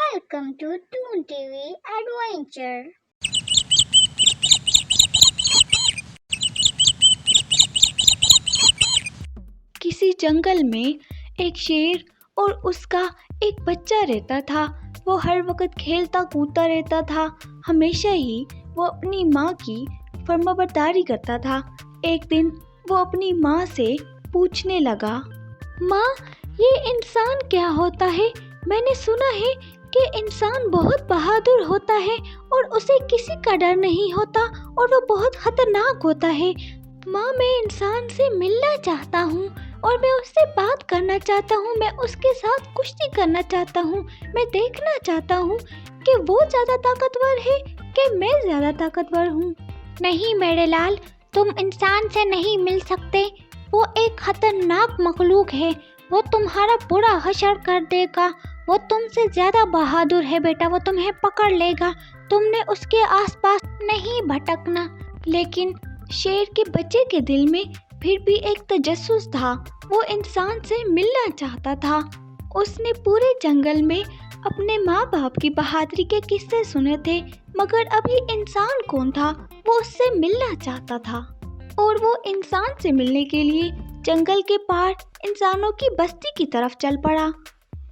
Welcome to Toon TV Adventure. किसी जंगल में एक शेर और उसका एक बच्चा रहता था। वो हर वक्त खेलता कूदता रहता था। हमेशा ही वो अपनी माँ की फर्माबरदारी करता था। एक दिन वो अपनी माँ से पूछने लगा, माँ, ये इंसान क्या होता है? मैंने सुना है कि इंसान बहुत बहादुर होता है और उसे किसी का डर नहीं होता और वो बहुत खतरनाक होता है। माँ, मैं इंसान से मिलना चाहता हूँ और मैं उससे बात करना चाहता हूँ। मैं उसके साथ कुश्ती करना चाहता हूँ। मैं देखना चाहता हूँ कि वो ज़्यादा ताकतवर है कि मैं ज़्यादा ताकतवर हूँ। नहीं मेरे लाल, तुम इंसान से नहीं मिल सकते। वो एक खतरनाक मखलूक है। वो तुम्हारा बुरा हशर कर देगा। वो तुमसे ज़्यादा बहादुर है बेटा। वो तुम्हें पकड़ लेगा। तुमने उसके आसपास नहीं भटकना। लेकिन शेर के बच्चे के दिल में फिर भी एक तजस्सुस था। वो इंसान से मिलना चाहता था। उसने पूरे जंगल में अपने माँ बाप की बहादुरी के किस्से सुने थे, मगर अब ये इंसान कौन था? वो उससे मिलना चाहता था और वो इंसान से मिलने के लिए जंगल के पार इंसानों की बस्ती की तरफ चल पड़ा।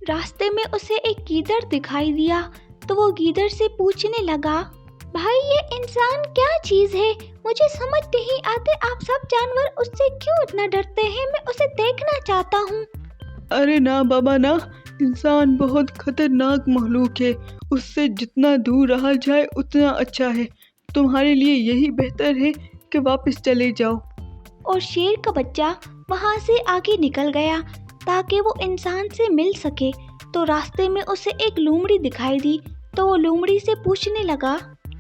रास्ते में उसे एक गीदड़ दिखाई दिया तो वो गीदड़ से पूछने लगा, भाई, ये इंसान क्या चीज़ है? मुझे समझ नहीं आते आप सब जानवर उससे क्यों इतना डरते हैं। मैं उसे देखना चाहता हूँ। अरे ना बाबा ना, इंसान बहुत खतरनाक मखलूक है। उससे जितना दूर रहा जाए उतना अच्छा है। तुम्हारे लिए यही बेहतर है कि वापस चले जाओ। और शेर का बच्चा वहाँ से आगे निकल गया ताकि वो इंसान से मिल सके। तो रास्ते में उसे एक लोमड़ी दिखाई दी तो वो लोमड़ी से पूछने लगा,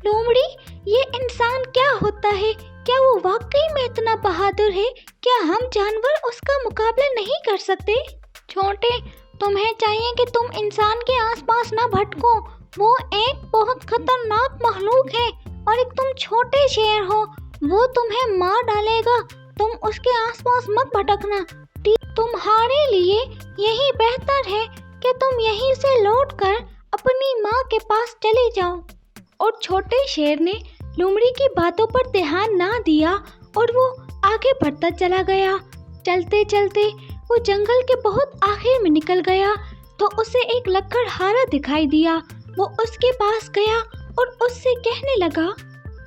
लोमड़ी, ये इंसान क्या होता है? क्या वो वाकई में इतना बहादुर है? क्या हम जानवर उसका मुकाबला नहीं कर सकते? छोटे, तुम्हें चाहिए कि तुम इंसान के आसपास ना भटको। वो एक बहुत खतरनाक मखलूक है और एक तुम छोटे शेर हो। वो तुम्हें मार डालेगा। तुम उसके आसपास मत भटकना। तुम्हारे लिए यही बेहतर है कि तुम यहीं से लौटकर अपनी माँ के पास चले जाओ। और छोटे शेर ने लोमड़ी की बातों पर ध्यान ना दिया और वो आगे बढ़ता चला गया। चलते चलते वो जंगल के बहुत आखिर में निकल गया तो उसे एक लकड़हारा दिखाई दिया। वो उसके पास गया और उससे कहने लगा,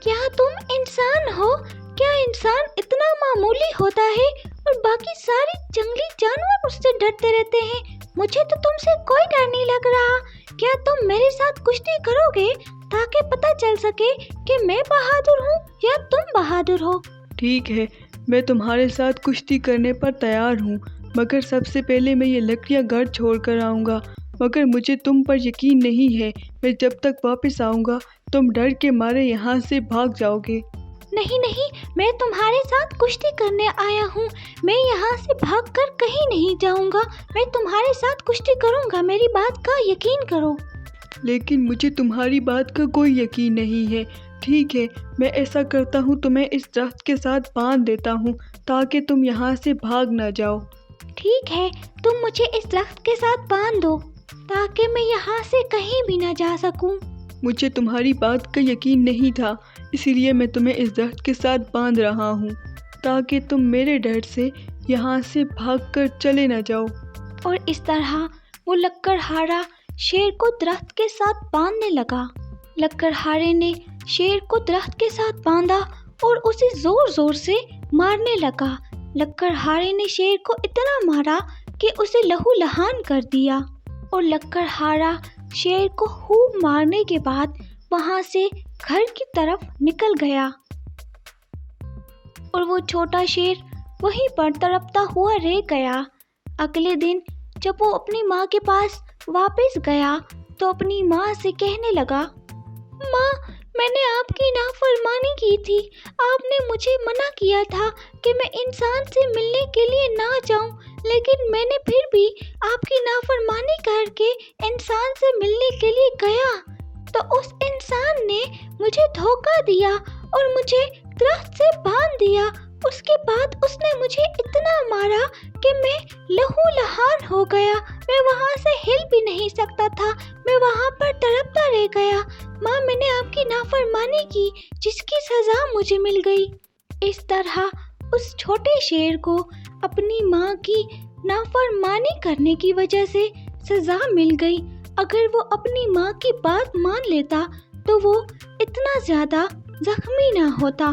क्या तुम इंसान हो? क्या इंसान इतना मामूली होता है और बाकी सारे जंगली जानवर उससे डरते रहते हैं? मुझे तो तुमसे कोई डर नहीं लग रहा। क्या तुम मेरे साथ कुश्ती करोगे ताकि पता चल सके कि मैं बहादुर हूँ या तुम बहादुर हो? ठीक है, मैं तुम्हारे साथ कुश्ती करने पर तैयार हूँ, मगर सबसे पहले मैं ये लकड़ियाँ घर छोड़ कर आऊँगा। मगर मुझे तुम पर यकीन नहीं है। मैं जब तक वापस आऊँगा तुम डर के मारे यहाँ से भाग जाओगे। नहीं नहीं, मैं तुम्हारे साथ कुश्ती करने आया हूँ। मैं यहाँ से भागकर कहीं नहीं जाऊँगा। मैं तुम्हारे साथ कुश्ती करूँगा। मेरी बात का यकीन करो। लेकिन मुझे तुम्हारी बात का कोई यकीन नहीं है। ठीक है, मैं ऐसा करता हूँ, तुम्हें इस दरख्त के साथ बांध देता हूँ ताकि तुम यहाँ से भाग ना जाओ। ठीक है, तुम मुझे इस दरख्त के साथ बांध दो ताकि मैं यहाँ से कहीं भी ना जा सकूँ। मुझे तुम्हारी बात का यकीन नहीं था, इसीलिए मैं तुम्हें इस दरख्त के साथ बांध रहा हूँ ताकि तुम मेरे डर से यहाँ से भागकर चले न जाओ। और इस तरह वो लकड़हारा शेर को दरख्त के साथ बांधने लगा। लकड़हारे ने शेर को दरख्त के साथ बांधा और उसे जोर जोर से मारने लगा। लकड़हारे ने शेर को इतना मारा कि उसे लहूलुहान कर दिया। और लकड़हारा शेर को खूब मारने के बाद वहाँ से घर की तरफ निकल गया। और वो छोटा शेर वहीं पर तड़पता हुआ रह गया। अगले दिन जब वो अपनी माँ के पास वापस गया तो अपनी माँ से कहने लगा, माँ, मैंने आपकी नाफरमानी की थी। आपने मुझे मना किया था कि मैं इंसान से मिलने के लिए ना जाऊं, लेकिन मैंने फिर भी आपकी नाफरमानी करके इंसान से मिलने के लिए गया। तो उस इंसान ने मुझे धोखा दिया और मुझे दरख्त से बांध दिया। उसके बाद उसने मुझे इतना मारा कि मैं लहूलुहान हो गया। मैं वहाँ से हिल भी नहीं नहीं सकता था, मैं वहाँ पर तड़पता रह गया। माँ, मैंने आपकी नाफरमानी की जिसकी सज़ा मुझे मिल गई। इस तरह उस छोटे शेर को अपनी माँ की नाफरमानी करने की वजह से सज़ा मिल गई। अगर वो अपनी माँ की बात मान लेता तो वो इतना ज़्यादा जख्मी ना होता।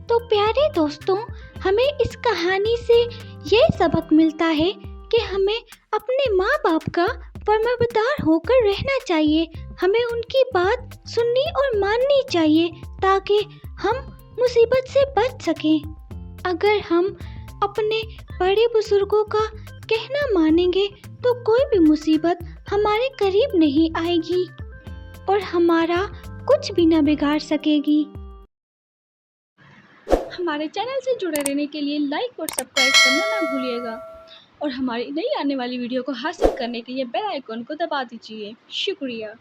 तो प्यारे दोस्तों, हमें इस कहानी से ये सबक मिलता है कि हमें अपने माँ बाप का फर्माबरदार होकर रहना चाहिए। हमें उनकी बात सुननी और माननी चाहिए ताकि हम मुसीबत से बच सकें। अगर हम अपने बड़े बुजुर्गों का कहना मानेंगे तो कोई भी मुसीबत हमारे करीब नहीं आएगी और हमारा कुछ भी ना बिगाड़ सकेगी। हमारे चैनल से जुड़े रहने के लिए लाइक और सब्सक्राइब करना ना भूलिएगा और हमारी नई आने वाली वीडियो को हासिल करने के लिए बेल आइकन को दबा दीजिए। शुक्रिया।